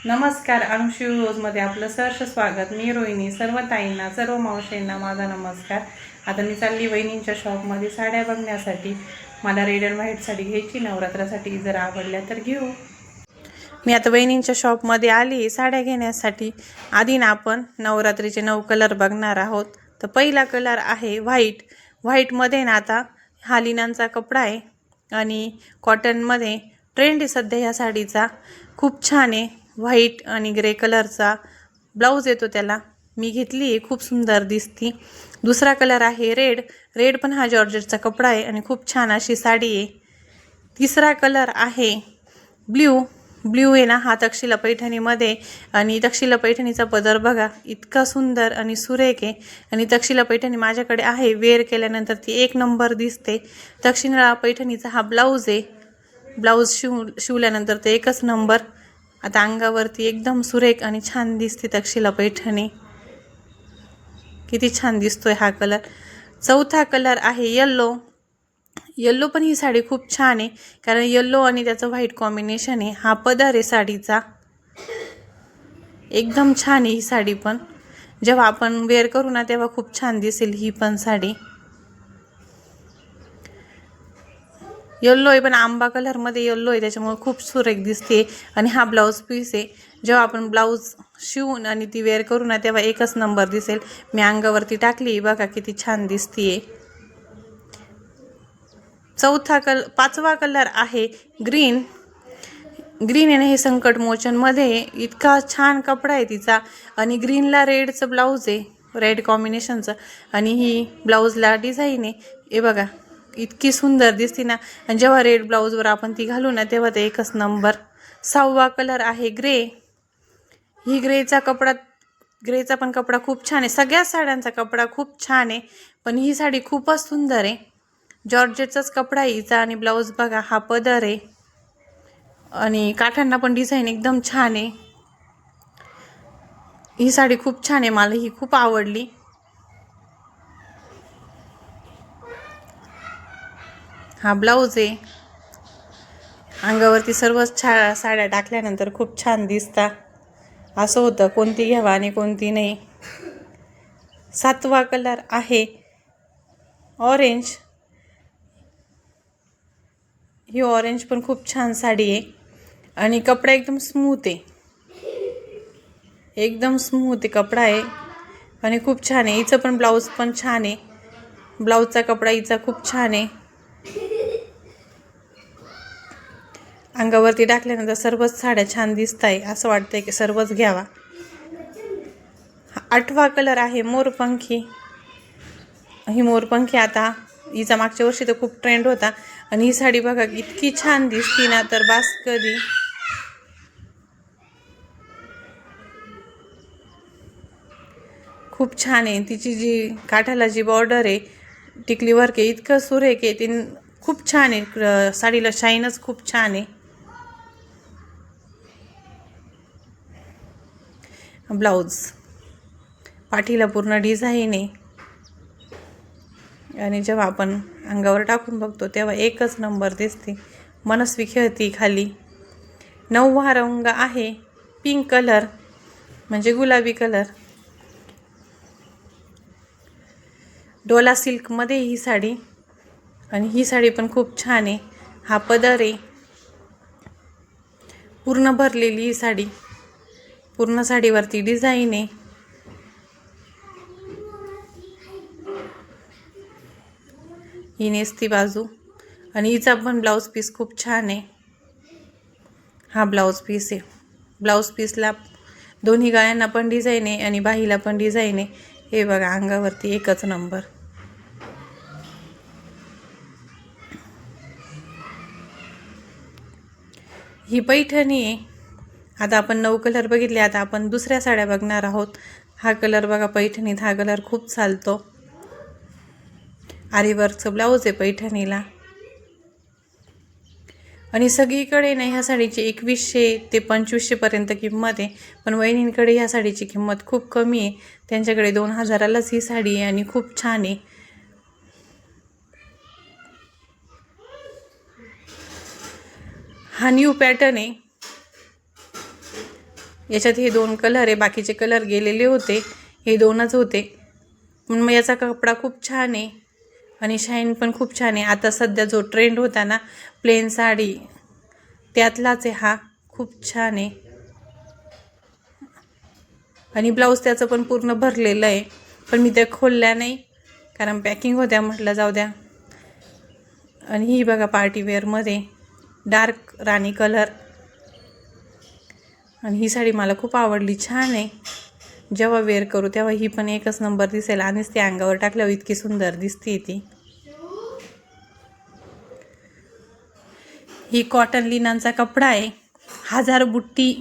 नमस्कार. अंशू रोजमध्ये आपलं सहर्ष स्वागत. मी रोहिणी. सर्व ताईंना, सर्व मावशींना माझा नमस्कार. आता मी चालली वहिनींच्या शॉपमध्ये साड्या बघण्यासाठी. मला रेड अँड व्हाईट साडी घ्यायची नवरात्रासाठी. जर आवडल्या तर घेऊ. मी आता वहिनींच्या शॉपमध्ये आली साड्या घेण्यासाठी. आधी ना आपण नवरात्रीचे 9 कलर बघणार आहोत. तर पहिला कलर आहे व्हाईट. व्हाईटमध्ये ना आता हा लिनांचा कपडा आहे आणि कॉटनमध्ये ट्रेंड आहे सध्या ह्या साडीचा. खूप छान आहे. व्हाईट आणि ग्रे कलरचा ब्लाऊज येतो त्याला. मी घेतली आहे, खूप सुंदर दिसती. दुसरा कलर आहे रेड. रेड पण हा जॉर्जेटचा कपडा आहे आणि खूप छान अशी साडी आहे. तिसरा कलर आहे ब्ल्यू. ब्ल्यू आहे ना हा तक्षशिला पैठणीमध्ये आणि तक्षशिला पैठणीचा पदर बघा इतका सुंदर आणि सुरेख आहे. आणि तक्षशिला पैठणी माझ्याकडे आहे, वेअर केल्यानंतर ती एक नंबर दिसते. तक्षशिला पैठणीचा हा ब्लाऊज आहे. ब्लाऊज शिवल्यानंतर ते एकच नंबर. आता अंगावरती एकदम सुरेख आणि छान दिसते तक्षशिला पैठणी. किती छान दिसतोय हा कलर. चौथा कलर आहे येल्लो. येल्लो पण ही साडी खूप छान आहे, कारण येल्लो आणि त्याचं व्हाईट कॉम्बिनेशन आहे. हा पदर आहे साडीचा. एकदम छान आहे ही साडी पण. जेव्हा आपण वेअर करू ना तेव्हा खूप छान दिसेल ही पण साडी. येल्लो आहे पण आंबा कलरमध्ये येल्लो आहे, त्याच्यामुळे खूप सुरेख दिसते. आणि हा ब्लाऊज पीस आहे. जेव्हा आपण ब्लाऊज शिवून आणि ती वेअर करू ना तेव्हा एकच नंबर दिसेल. मी अंगावरती टाकली बघा किती छान दिसतीये. पाचवा कलर आहे ग्रीन. ग्रीन आहे ना हे संकट मोचनमध्ये. इतका छान कपडा आहे तिचा. आणि ग्रीनला रेडचं ब्लाऊज आहे, रेड कॉम्बिनेशनचं. आणि ही ब्लाऊजला डिझाईन आहे. हे बघा इतकी सुंदर दिसते ना. आणि जेव्हा रेड ब्लाऊजवर आपण ती घालू ना तेव्हा ते एकच नंबर. सहावा कलर आहे ग्रे. ही ग्रेचा पण कपडा खूप छान आहे. सगळ्याच साड्यांचा कपडा खूप छान आहे, पण ही साडी खूपच सुंदर आहे. जॉर्जेटचाच कपडा आहे हिचा. आणि ब्लाऊज बघा हा पदर आहे आणि काठांना पण डिझाईन एकदम छान आहे. ही साडी खूप छान आहे, मला ही खूप आवडली. हा ब्लाऊज आहे. अंगावरती सर्वच साड्या टाकल्यानंतर खूप छान दिसतात. असं होतं कोणती घ्यावा आणि कोणती नाही. सातवा कलर आहे ऑरेंज. ही ऑरेंज पण खूप छान साडी आहे आणि कपडा एकदम स्मूथ आहे. एकदम स्मूथ आहे कपडा आहे आणि खूप छान आहे. हिचं पण ब्लाऊज पण छान आहे. ब्लाऊजचा कपडा हिचा खूप छान आहे. अंगावरती टाकल्यानंतर सर्वच साड्या छान दिसत आहे. असं वाटतंय की सर्वच घ्यावा. आठवा कलर आहे मोरपंखी. ही मोरपंखी आता हिचा मागच्या वर्षी तर खूप ट्रेंड होता. आणि ही साडी बघा इतकी छान दिसती ना तर बास कधी. खूप छान आहे. तिची जी काठाला जी बॉर्डर आहे टिकली वर्क आहे इतकं सुरेख आहे. ती खूप छान आहे. साडीला शाईनच खूप छान आहे. ब्लाऊज पाठीला पूर्ण डिझाईन आहे आणि जेव्हा आपण अंगावर टाकून बघतो तेव्हा एकच नंबर दिसते. मनस्वी खेळती खाली. नववा रंग आहे पिंक कलर, म्हणजे गुलाबी कलर. डोला सिल्कमध्ये ही साडी. आणि ही साडी पण खूप छान आहे. हा पदर आहे. पूर्ण भरलेली ही साडी. पूर्ण साडीवरती डिझाईन आहे. ही नेसती बाजू. आणि हिचा पण ब्लाऊज पीस खूप छान आहे. हा ब्लाऊज पीस आहे. ब्लाऊज पीसला दोन्ही गळ्यांना पण डिझाईन आहे आणि बाहीला पण डिझाईन आहे. हे बघा अंगावरती एकच नंबर. ही पैठणी आहे. आता आपण 9 कलर बघितले. आता आपण दुसऱ्या साड्या बघणार आहोत. हा कलर बघा पैठणीत हा कलर खूप चालतो. आरीवर्कचं ब्लाऊज आहे पैठणीला. आणि सगळीकडे ना ह्या साडीची 2100 ते 2500 पर्यंत किंमत आहे. पण वहिनींकडे ह्या साडीची किंमत खूप कमी आहे. त्यांच्याकडे 2000लाच ही साडी आहे आणि खूप छान आहे. हा न्यू पॅटर्न आहे. याच्यात हे 2 कलर आहे, बाकीचे कलर गेलेले होते, हे 2च होते. पण मग याचा कपडा खूप छान आहे आणि शाईन पण खूप छान आहे. आता सध्या जो ट्रेंड होता ना प्लेन साडी, त्यातलाच आहे हा. खूप छान आहे आणि ब्लाऊज त्याचं पण पूर्ण भरलेलं आहे, पण मी त्या खोलल्या नाही कारण पॅकिंग होत्या, म्हटलं जाऊ द्या. आणि ही बघा पार्टीवेअरमध्ये डार्क राणी कलर, आणि ही साडी मला खूप आवडली, छान आहे. जेव्हा वेअर करू तेव्हा ही पण एकच नंबर दिसेल आणि ती अंगावर टाकल्यावर इतकी सुंदर दिसते ती. ही कॉटन लिननचा कपडा आहे, 1000 बुट्टी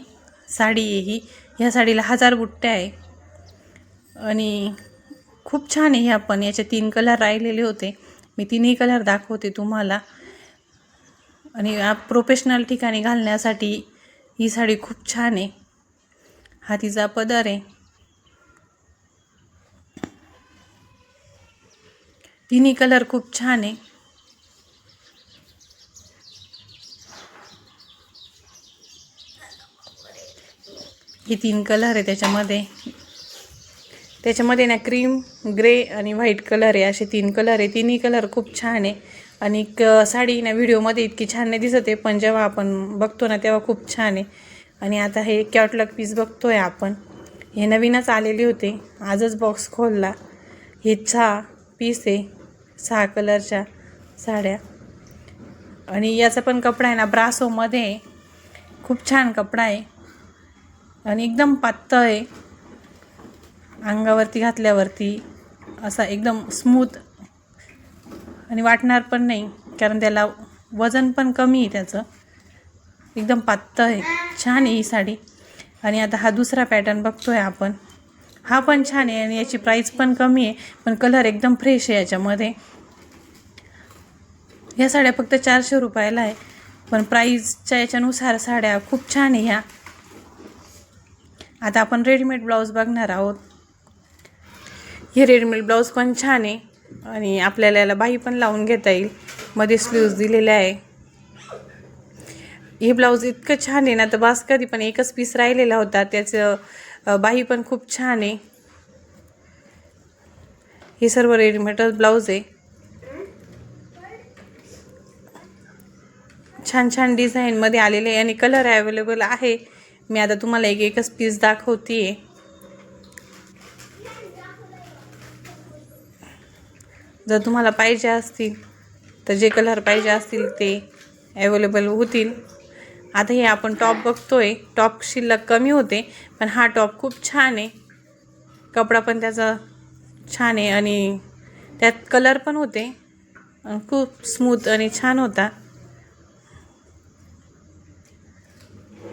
साडी आहे ही. ह्या साडीला 1000 बुट्ट्या आहे आणि खूप छान आहे. ह्या पण याचे 3 कलर राहिलेले होते, मी 3ही कलर दाखवते तुम्हाला. आणि प्रोफेशनल ठिकाणी घालण्यासाठी ही साडी खूप छान आहे. हा तिचा पदर आहे, 3ही कलर खूप छान आहे. हे 3 कलर आहे त्याच्यामध्ये ना क्रीम, ग्रे आणि व्हाईट कलर आहे, असे 3 कलर आहे. 3ही कलर खूप छान आहे आणि साडी ना व्हिडिओमध्ये इतकी छान नाही दिसत आहे, पण जेव्हा आपण बघतो ना तेव्हा खूप छान आहे. आणि आता हे कॅटलॉग पीस बघतोय आपण, हे नवीनच आलेले होते, आजच बॉक्स खोलला. हे 6 पीस आहे, 6 कलरच्या साड्या. आणि याचा पण कपडा आहे ना ब्रासोमध्ये आहे, खूप छान कपडा आहे आणि एकदम पातळ आहे. अंगावरती घातल्यावरती असा एकदम स्मूथ आणि वाटणार पण नाही, कारण त्याला वजन पण कमी आहे त्याचं, एकदम पातळ आहे, छान आहे ही साडी. आणि आता हा दुसरा पॅटर्न बघतोय आपण, हा पण छान आहे आणि याची प्राईस पण कमी आहे, पण कलर एकदम फ्रेश आहे याच्यामध्ये. ह्या साड्या फक्त 400 रुपयाला आहे, पण प्राईसच्या याच्यानुसार साड्या खूप छान आहे ह्या. आता आपण रेडीमेड ब्लाऊज बघणार आहोत. हे रेडीमेड ब्लाऊज पण छान आहे आणि आपल्याला याला बाही पण लावून घेता येईल, मध्ये स्लीव्ज दिलेले आहे. हे ब्लाऊज इतकं छान आहे ना, तर बस कधी पण एकच पीस राहिलेला होता, त्याचं बाही पण खूप छान आहे. हे सर्व रेडीमेडच ब्लाऊज आहे, छान छान डिझाईनमध्ये आलेले आहे आणि कलर अवेलेबल आहे. मी आता तुम्हाला एकच पीस दाखवते. जर तुम्हाला पाहिजे असतील तर जे कलर पाहिजे असतील ते अवेलेबल होतील. आता हे आपण टॉप बघतोय, टॉप शिल्लक कमी होते, पण हा टॉप खूप छान आहे, कपडा पण त्याचा छान आहे आणि त्यात कलर पण होते, खूप स्मूथ आणि छान होता.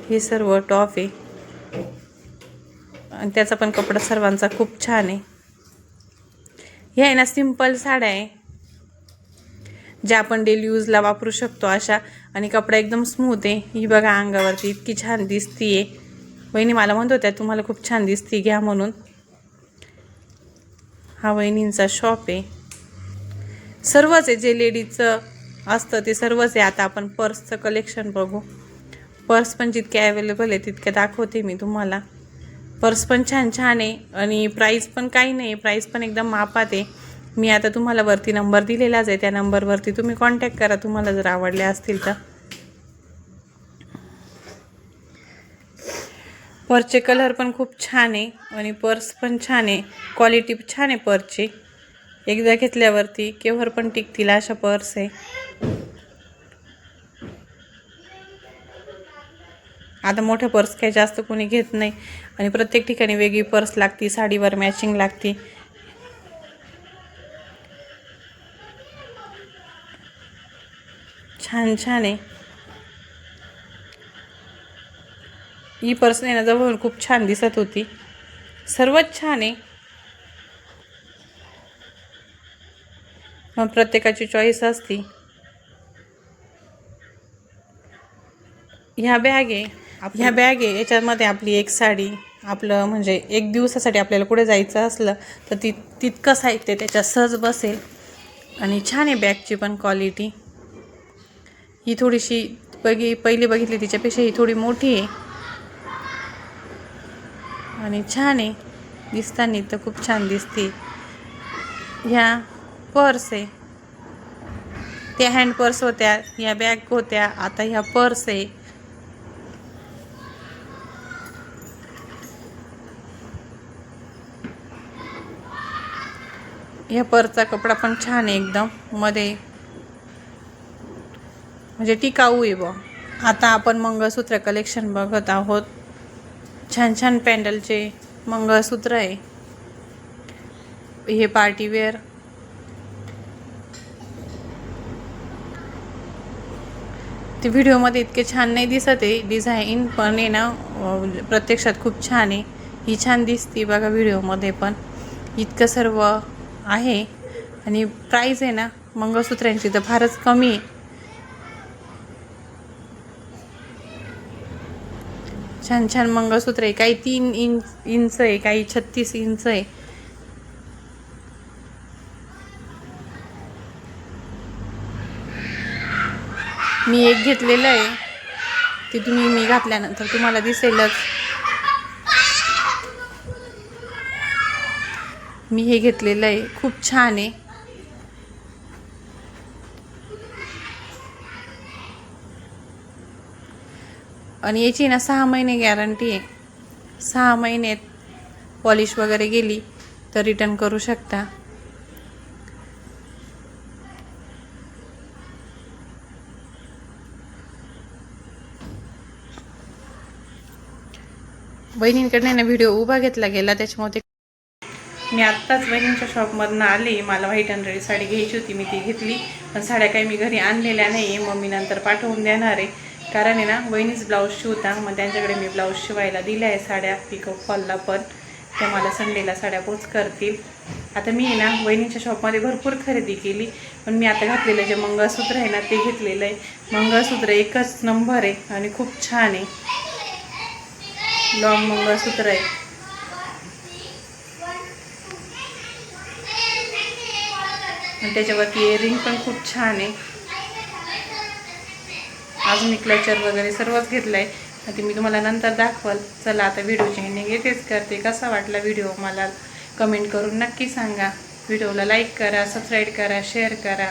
हे सर्व टॉप आहे आणि त्याचा पण कपडा सर्वांचा खूप छान आहे. हे आहे ना सिंपल साड्या आहे, ज्या आपण डेली यूजला वापरू शकतो अशा, आणि कपडा एकदम स्मूथ आहे. ही बघा अंगावरती इतकी छान दिसतीये. वहिनी मला म्हणत होत्या तुम्हाला खूप छान दिसती, घ्या म्हणून. हा वहिनींचा शॉप आहे, सर्वच आहे जे लेडीजचं असतं ते सर्वच आहे. आता आपण पर्सचं कलेक्शन बघू. पर्स पण जितके अवेलेबल आहे तितके दाखवते मी तुम्हाला. पर्स पण छान छान आहे आणि प्राईस पण काही नाही, प्राईस पण एकदम मापात आहे. मी आता तुम्हाला वरती नंबर दिलेलाच आहे, त्या नंबरवरती तुम्ही कॉन्टॅक्ट करा तुम्हाला जर आवडल्या असतील तर. पर्सचे कलर पण खूप छान आहे आणि पर्स पण छान आहे, क्वालिटी छान आहे पर्सची. एकदा घेतल्यावरती केव्हर पण टिकतील अशा पर्स आहे. आता मोठे पर्स काही जास्त कोणी घेत नाही आणि प्रत्येक ठिकाणी वेगळी पर्स लागती, साडीवर मॅचिंग लागती. छान छान आहे. ही पर्स आहे ना जवळून खूप छान दिसत होती, सर्वच छान आहे. मग प्रत्येकाची चॉईस असती. ह्या बॅग आहे, याच्यामध्ये आपली एक साडी, आपलं म्हणजे एक दिवसासाठी आपल्याला कुठे जायचं असलं तर तितकं साहित्य त्याच्यात सहज बसेल आणि छान आहे. बॅगची पण क्वालिटी ही थोडीशी पहिली बघितली तिच्यापेक्षा ही थोडी मोठी आहे. आणि छान आहे दिसताना तर खूप छान दिसते. ह्या पर्स आहे, त्या हँड पर्स होत्या, ह्या बॅग होत्या, आता ह्या पर्स आहे. ह्या पर्सचा कपडा पण छान आहे एकदम, मध्ये म्हणजे टिकाऊ आहे बा. आता आपण मंगळसूत्र कलेक्शन बघत आहोत. छान छान पॅन्डलचे मंगळसूत्र आहे. हे पार्टीवेअर. ते व्हिडिओमध्ये इतके छान नाही दिसत आहे डिझाईन, पण आहे ना प्रत्यक्षात खूप छान आहे. ही छान दिसते बघा व्हिडिओमध्ये, पण इतकं सर्व आहे. आणि प्राईस आहे ना मंगळसूत्रांची तर फारच कमी आहे. छान छान मंगळसूत्र आहे, काही 3 इंच आहे, काही 36 इंच आहे. मी एक घेतलेलं आहे, ते मी घातल्यानंतर तुम्हाला दिसेलच. मी हे घेतलेलं आहे, खूप छान आहे. आणि याची ना 6 महिने गॅरंटी आहे. 6 महिन्यात पॉलिश वगैरे गेली तर रिटर्न करू शकता. बहिणींकडे ना व्हिडिओ उभा घेतला गेला, त्याच्यामुळे मी आत्ताच बहिणींच्या शॉपमधून आले. मला व्हाईट अँड रेड साडी घ्यायची होती, मी ती घेतली. पण साड्या काही मी घरी आणलेल्या नाही आहे, मग मी नंतर पाठवून देणार आहे. कारण आहे ना बहिणीच ब्लाऊज शिवता, मग त्यांच्याकडे मी ब्लाऊज शिवायला दिल्या आहे साड्या पिको फॉलला, पण त्या मला संडेला साड्या पोच करतील. आता मी आहे ना बहिणींच्या शॉपमध्ये भरपूर खरेदी केली, पण मी आता घातलेलं जे मंगळसूत्र आहे ना ते घेतलेलं आहे. मंगळसूत्र एकच नंबर आहे आणि खूप छान आहे. लॉंग मंगळसूत्र आहे. आणि त्याच्यावरती इयरिंग पण खूप छान आहे. अजून मी क्लचर वगैरे सर्वच घेतलं आहे, ते मी तुम्हाला नंतर दाखवल. चला आता व्हिडिओची एंडिंग येतेच करते. कसा वाटला व्हिडिओ मला कमेंट करून नक्की सांगा. व्हिडिओला लाईक करा, सबस्क्राईब करा, शेअर करा.